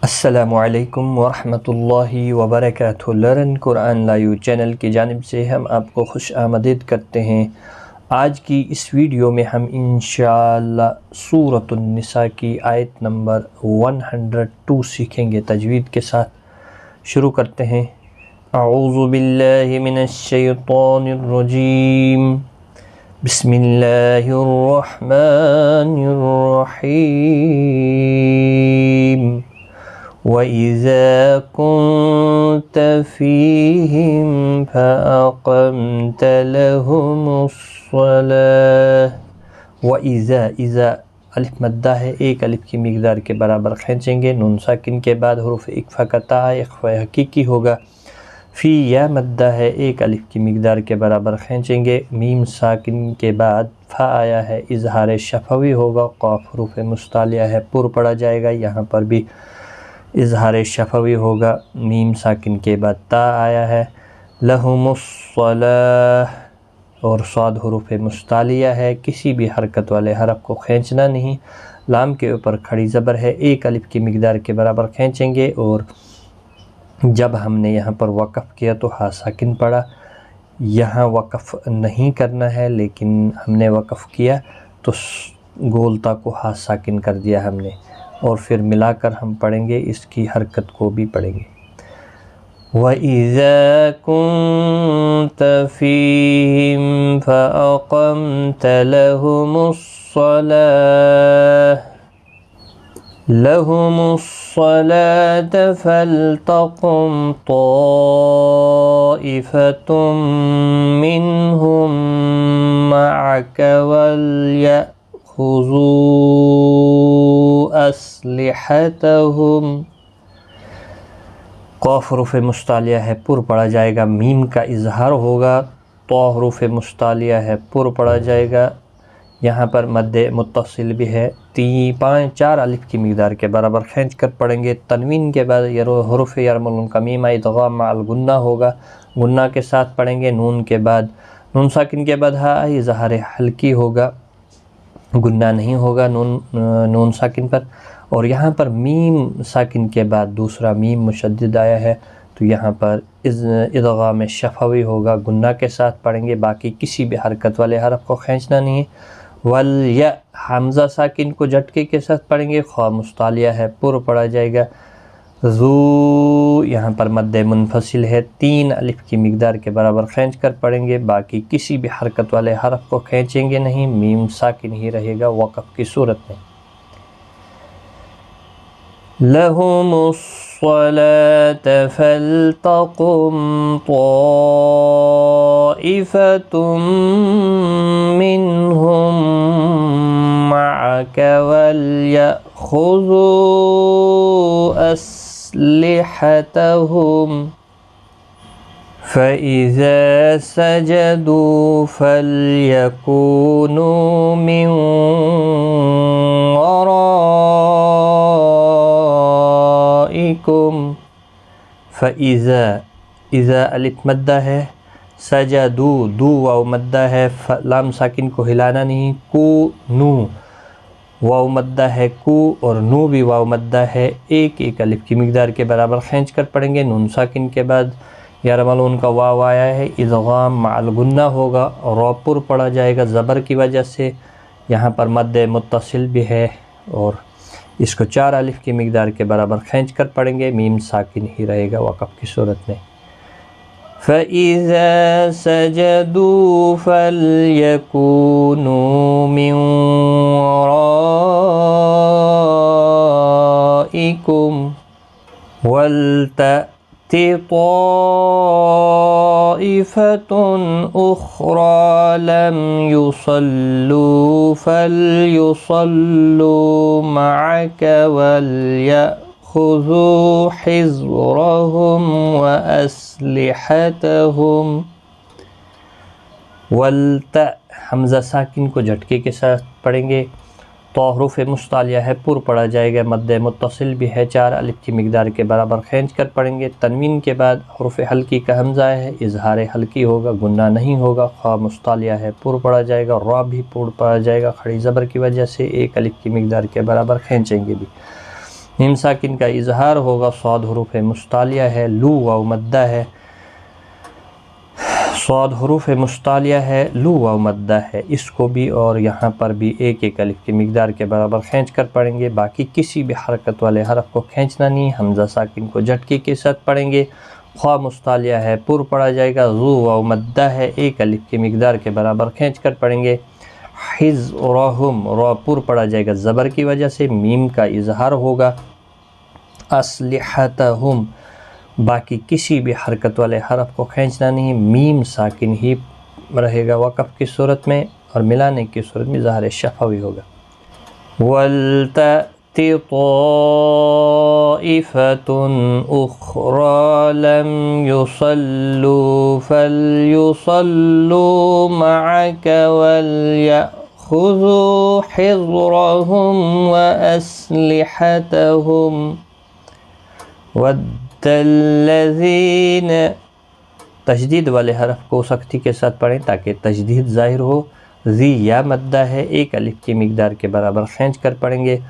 السلام علیکم ورحمۃ اللہ وبرکاتہ۔ لرن قرآن لائیو چینل کی جانب سے ہم آپ کو خوش آمدید کرتے ہیں۔ آج کی اس ویڈیو میں ہم انشاءاللہ سورۃ النساء کی آیت نمبر 102 سیکھیں گے تجوید کے ساتھ۔ شروع کرتے ہیں۔ اعوذ باللہ من الشیطان الرجیم، بسم اللہ الرحمن الرحیم۔ وَإِذَا كُنْتَ فِيهِمْ فَأَقَمْتَ لَهُمُ الصَّلَاةَ۔ وَإِذَا، اذا الف مدہ ہے، ایک الف کی مقدار کے برابر کھینچیں گے، نون ساکن کے بعد حروف اکفا کا تا ہے، اخفا حقیقی ہوگا۔ فی یا مدہ ہے، ایک الف کی مقدار کے برابر کھینچیں گے، میم ساکن کے بعد فا آیا ہے، اظہار شفوی ہوگا، قاف حروف مستعلیہ ہے، پر پڑا جائے گا، یہاں پر بھی اظہار شفوی ہوگا، میم ساکن کے بعد تا آیا ہے، لہم الصلاۃ اور صاد حروف مستعلیہ ہے، کسی بھی حرکت والے حرف کو کھینچنا نہیں، لام کے اوپر کھڑی زبر ہے، ایک الف کی مقدار کے برابر کھینچیں گے، اور جب ہم نے یہاں پر وقف کیا تو ہا ساکن پڑا، یہاں وقف نہیں کرنا ہے، لیکن ہم نے وقف کیا تو گولتا کو ہا ساکن کر دیا ہم نے، اور پھر ملا کر ہم پڑھیں گے، اس کی حرکت کو بھی پڑھیں گے۔ وَإِذَا كُنْتَ فِيهِمْ فَأَقَمْتَ لَهُمُ الصَّلَاةَ فَلْتَقُمْ طَائِفَةٌ مِّنْهُمْ مَعَكَ وَلْيَأْخُذُوا أَسْلِحَتَهُمْ۔ قاف حروف مستعلیہ ہے، پر پڑا جائے گا، میم کا اظہار ہوگا، تو حروف مستعلیہ ہے، پر پڑا جائے گا، یہاں پر مد متصل بھی ہے، 4 الف کی مقدار کے برابر کھینچ کر پڑھیں گے، تنوین کے بعد حروف یرملون کا میم ادغام مع الغنہ ہوگا، غنہ کے ساتھ پڑھیں گے، نون کے بعد نون ساکن کے بعد ہا اظہار حلقی ہوگا، غنہ نہیں ہوگا نون ساکن پر، اور یہاں پر میم ساکن کے بعد دوسرا میم مشدد آیا ہے، تو یہاں پر ادغام شفوی ہوگا، غنہ کے ساتھ پڑھیں گے، باقی کسی بھی حرکت والے حرف کو کھینچنا نہیں ہے۔ وَلْيَ حمزہ ساکن کو جھٹکے کے ساتھ پڑھیں گے، خواہ مستعلیہ ہے، پر پڑا جائے گا، ذو یہاں پر مد منفصل ہے، 3 الف کی مقدار کے برابر کھینچ کر پڑھیں گے، باقی کسی بھی حرکت والے حرف کو کھینچیں گے نہیں، میم ساکن ہی رہے گا وقف کی صورت میں۔ لَهُمُ الصَّلَاةَ فَلْتَقُمْ طَائِفَةٌ مِّنْهُمْ مَعَكَ وَلْيَأْخُذُوا أَسْلِحَتَهُمْ فَإِذَا سَجَدُوا فَلْيَكُونُوا مِنْ وَرَائِكُمْ۔ فَإِذَا، اذا الف مدہ ہے، سجدوا دو واو مدہ ہے، لام ساکن کو ہلانا نہیں، کو نو واو مدہ ہے، کو اور نو بھی واو مدہ ہے، ایک الف کی مقدار کے برابر کھینچ کر پڑھیں گے، نون ساکن کے بعد یرملون کا واو آیا ہے، ادغام مع الغنہ ہوگا، رو پر پڑا جائے گا زبر کی وجہ سے، یہاں پر مد متصل بھی ہے، اور اس کو 4 الف کی مقدار کے برابر کھینچ کر پڑھیں گے، میم ساکن ہی رہے گا وقف کی صورت میں۔ فَإِذَا سَجَدُوا فَلْيَكُونُوا مِنْ وَرَائِكُمْ وَلْتَأْتِ طَائِفَةٌ أُخْرَى لَمْ يُصَلُّوا فَلْيُصَلُّوا مَعَكَ وَلْيَأْخُذُوا حِذْرَهُمْ وَأَسْلِحَتَهُمْ۔ وَلْتَ حمزہ ساکن کو جھٹکے کے ساتھ پڑھیں گے، تو حروف مستعلیہ ہے، پر پڑا جائے گا، مد متصل بھی ہے، 4 الف کی مقدار کے برابر کھینچ کر پڑھیں گے، تنوین کے بعد حروف حلقی کا حمزہ ہے، اظہار حلقی ہوگا، غنہ نہیں ہوگا، خواہ مستعلیہ ہے، پر پڑا جائے گا، را بھی پر پڑا جائے گا کھڑی زبر کی وجہ سے، 1 الف کی مقدار کے برابر کھینچیں گے بھی۔ मीम साकिन का इजहार होगा, सौद हरूफ मुस्तालिया है, लू वाव मद्दा है, सौद हरूफ मुस्तालिया है, लू वाव मद्दा है, इसको भी और यहाँ पर भी एक एक अलिफ की मिकदार के बराबर खींच कर पढ़ेंगे। बाकी किसी भी हरकत वाले हरफ को खींचना नहीं, हमज़ा साकिन को झटके के साथ पढ़ेंगे। ख्वा मुस्तालिया है, पुर पढ़ा जाएगा, ज़ू वाव मद्दा है, एक अलिफ की मिकदार के बराबर खींच कर पढ़ेंगे। हिज़्रहुम, रा पुर पढ़ा जाएगा ज़बर की वजह से, मीम का इजहार होगा। अस्लिहतहुम, बाकी किसी भी हरकत वाले हरफ को खींचना नहीं, मीम साकिन ही रहेगा वक़फ़ की सूरत में, और मिलाने की सूरत में ज़ाहिर शफ़वी होगा। वल्तअति ताइफ़तुन उख़रा लम युसल्लू फलयुसल्लू मअक वलयअख़ुज़ू हिज़्रहुम व अस्लिहतहुम वद्दल्लज़ीन, तशदीद वाले हरफ को सख्ती के साथ पढ़ें ताकि तशदीद ज़ाहिर हो। ज़ी या मद्दा है, एक अलिफ की मिकदार के बराबर खींच कर पढ़ेंगे।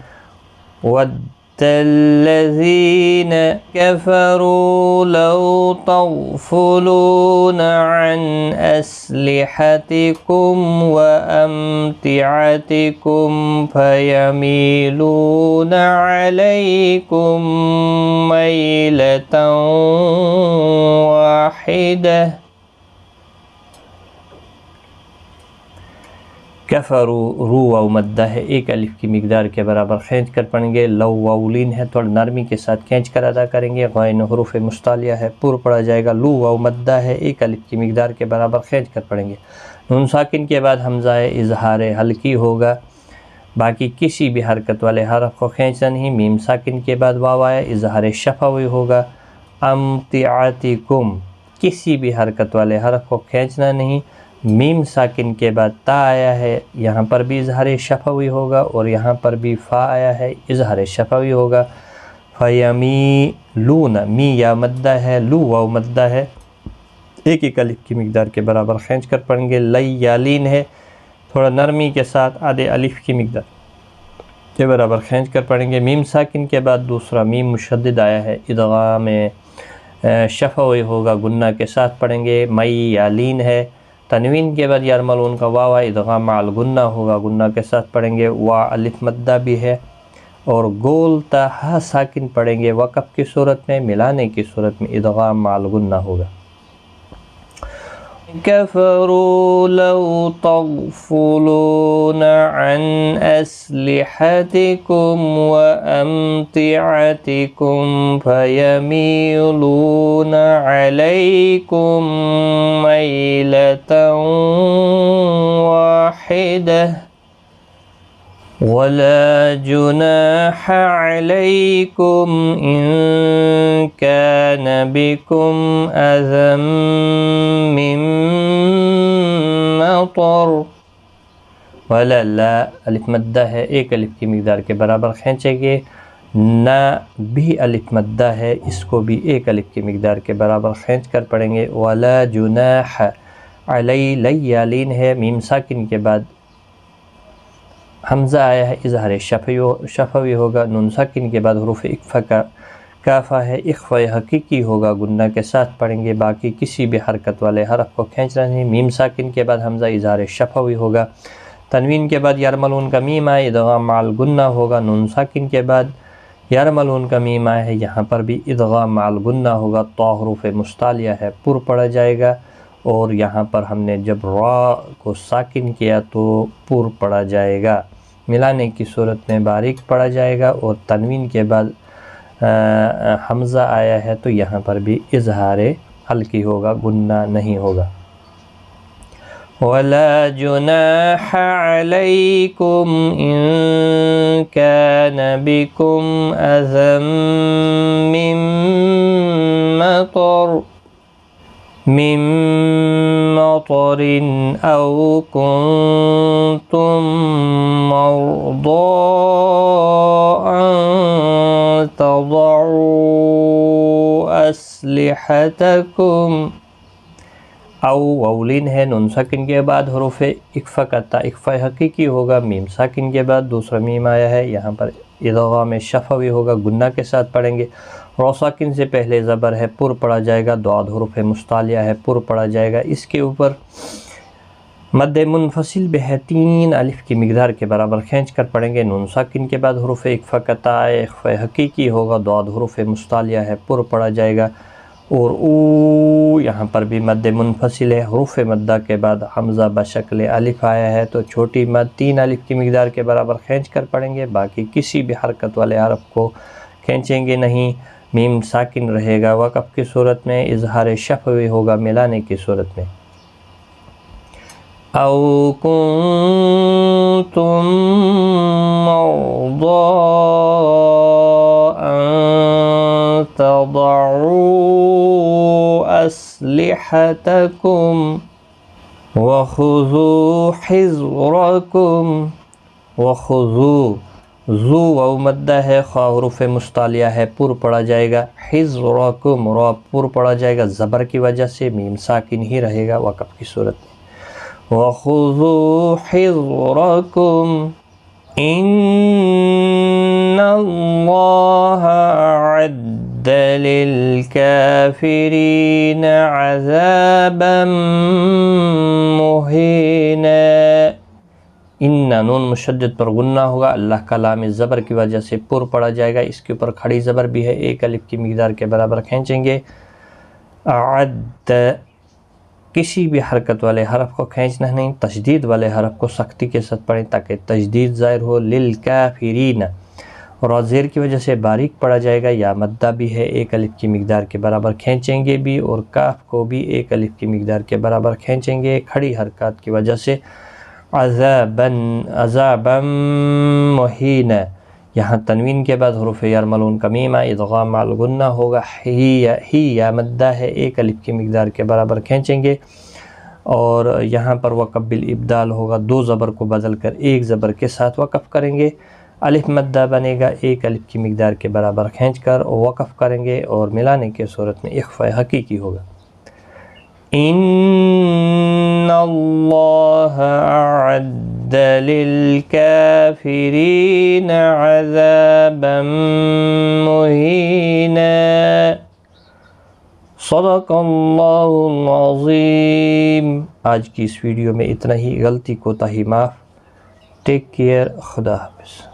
वद्दल्लज़ीन कफ़रू लौ तग़फ़ुलून अन अस्लिहतिकुम व अम्तिअतिकुम फयमीलून अलैकुम मैलतन वाहिदह। कफ़रू, रू वाव मद्दा है, एक अलिफ की मिकदार के बराबर खींच कर पढ़ेंगे। लौ वाउलिन है, थोड़ा नरमी के साथ खींच कर अदा करेंगे। गैन हरूफ मुस्तालिया है, पुर पढ़ा जाएगा। लू वाव मद्दा है, एक अलिफ की मिकदार के बराबर खींच कर पढ़ेंगे। नून साकिन के बाद हमज़ा इजहार हल्की होगा, बाकी किसी भी हरकत वाले हरफ को खींचना नहीं। मीम साकिन के बाद वाव आया, इजहार शफ़वी होगा। अम्तिअतिकुम, किसी भी हरकत वाले हरफ को खींचना नहीं। मीम साकिन के बाद ता आया है, यहाँ पर भी इजहार शफ़वी होगा, और यहाँ पर भी फ़ा आया है, इजहार शफ़वी होगा। फ़यमीलून, मी या मद्दा है, लू वाव मद्दा है, एक एक अलिफ की मिकदार के बराबर खींच कर पढ़ेंगे। लय्यालीन है, थोड़ा नरमी के साथ आधे अलिफ की मिकदार के बराबर खींच कर पढ़ेंगे। मीम साकिन के बाद दूसरा मीम मुशद्दिद आया है, इदगाम शफ़वी होगा, गुन्ना के साथ पढ़ेंगे। मय्यालीन है, तनवीन के बाद यरमलून का वाव इदगाम माल गुन्ना होगा, गुन्ना के साथ पढ़ेंगे। वा अलिफ मद्दा भी है, और गोल ता हा साकिन पढ़ेंगे वक़फ़ की सूरत में, मिलाने की सूरत में इदगाम माल गुन्ना होगा। कफ़रू लौ तग़फ़ुलून अन अस्लिहतिकुम व अम्तिअतिकुम फयमीलून अलैकुम मैलतन वाहिदह वला जुनाह अलैकुम इन कान बिकुम अज़म मिन मतर। वला, ला अलिफ मद्दा है, एक अलिफ की मिकदार के बराबर खींचेंगे। ना भी अलिफ मद्दा है, इसको भी एक अलिफ की मिकदार के बराबर खींच कर पढ़ेंगे। वला जुनाह अलै, लय्यालीन है, मीम साकिन के बाद हमज़ा आया है, इजहार शफ़वी होगा। नून साकिन के बाद हरूफ इक्फ़ा का काफ़ा है, इख्फ़ा हकीकी होगा, गुन्ना के साथ पढ़ेंगे। बाकी किसी भी हरकत वाले हरफ को खींचना नहीं। मीम साकिन के बाद हमज़ा इजहार शफ़वी होगा। तनवीन के बाद यरमलून का मीम आए, इदगाम माल गुन्ना होगा। नून साकिन के बाद यरमलून का मीम आया है, यहाँ पर भी इदगाम माल गुन्ना होगा। तो हरूफ मुस्तालिया है, पुर पढ़ा जाएगा, और यहाँ पर हमने जब रा को साकिन किया तो पुर पढ़ा जाएगा, मिलाने की सूरत में बारीक पढ़ा जाएगा। और तनवीन के बाद हमज़ा आया है, तो यहाँ पर भी इजहार हल्की होगा, गुन्ना नहीं होगा। वला जुनाह अलैकुम इन कान बिकुम अज़म मिन मतरिन औ कुन्तुम मर्दा अन तज़अू अस्लिहतकुम। औ वाउलिन है, नून साकिन के बाद हरूफ इक्फ़ा का ता इक्फ़ा हकीकी होगा। मीम साकिन के बाद दूसरा मीम आया है, यहाँ पर इदगाम शफवी होगा, गुन्ना के साथ पढ़ेंगे। रा साकिन से पहले ज़बर है, पुर पढ़ा जाएगा। दाद हुरूफ मुस्तालिया है, पुर पढ़ा जाएगा। इसके ऊपर मद्द मुनफसिल भी है, 3 अलिफ की मिकदार के बराबर खींच कर पढ़ेंगे। नून साकिन के बाद हुरूफ इख्फा कता इख्फा हकीकी होगा। दाद हुरूफ मुस्तालिया है, पुर पढ़ा जाएगा। और ऊ यहाँ पर भी मद्द मुनफसिल है। हुरूफ मद्दा के बाद हमज़ा बशक्ल अलिफ आया है, तो छोटी मद 3 अलिफ की मिकदार के बराबर खींच कर पढ़ेंगे। बाकी किसी भी हरकत वाले हरफ को खींचेंगे नहीं। मीम साकिन रहेगा वक़फ़ की सूरत में, इज़हार शफ़वी होगा मिलाने की सूरत में। औ कुन्तुम मर्दा अन तदऊ अस्लिहतकुम वख़ुज़ू हिज़्रकुम। वख़ुज़ू ज़ू वाव मद्दा है, खा हुरूफ मुस्तालिया है, पुर पढ़ा जाएगा। हिज़्रकुम रा पुर पढ़ा जाएगा ज़बर की वजह से, मीम साकिन ही रहेगा वक़फ़ की सूरत में। वख़ुज़ू हिज़्रकुम इन्नल्लाह अअद्द लिलकाफ़िरीन अज़ाबन मुहीना। इन्ना नून मुशद्दद पर गुन्ना होगा, अल्लाह का लाम ज़बर की वजह से पुर पढ़ा जाएगा। इसके ऊपर खड़ी ज़बर भी है, 1 अलिफ की मिकदार के बराबर खींचेंगे। अअद्द किसी भी हरकत वाले हरफ को खींचना नहीं, तशदीद वाले हरफ को सख्ती के साथ पढ़ें ताकि तशदीद ज़ाहिर हो। लिल काफिरीन और ज़ेर की वजह से बारीक पढ़ा जाएगा। या मद्दा भी है, 1 अलिफ की मिकदार के बराबर खींचेंगे भी, और काफ को भी 1 अलिफ की मिकदार के बराबर खींचेंगे खड़ी हरकत की वजह से। अज़ाबन मुहीना, यहाँ तनवीन के बाद हुरूफ यरमलून का मीम इदगाम माल गुन्ना होगा। ही या मद्दा है, 1 अलिफ की मिकदार के बराबर खींचेंगे। और यहाँ पर वक़फ़ बिल इब्दाल होगा, 2 ज़बर को बदल कर 1 ज़बर के साथ वक़फ़ करेंगे। अलिफ मद्दा बनेगा, 1 अलिफ की मिकदार के बराबर खींच कर वक़फ़ करेंगे, और मिलाने की सूरत में इख्फ़ा हकीकी होगा। इन्नल्लाह अअद्द लिलकाफ़िरीन अज़ाबन मुहीना। सदक़ल्लाहुल अज़ीम। आज की इस वीडियो में इतना ही। गलती कोताही माफ़। Take care. खुदा हाफ़िज़।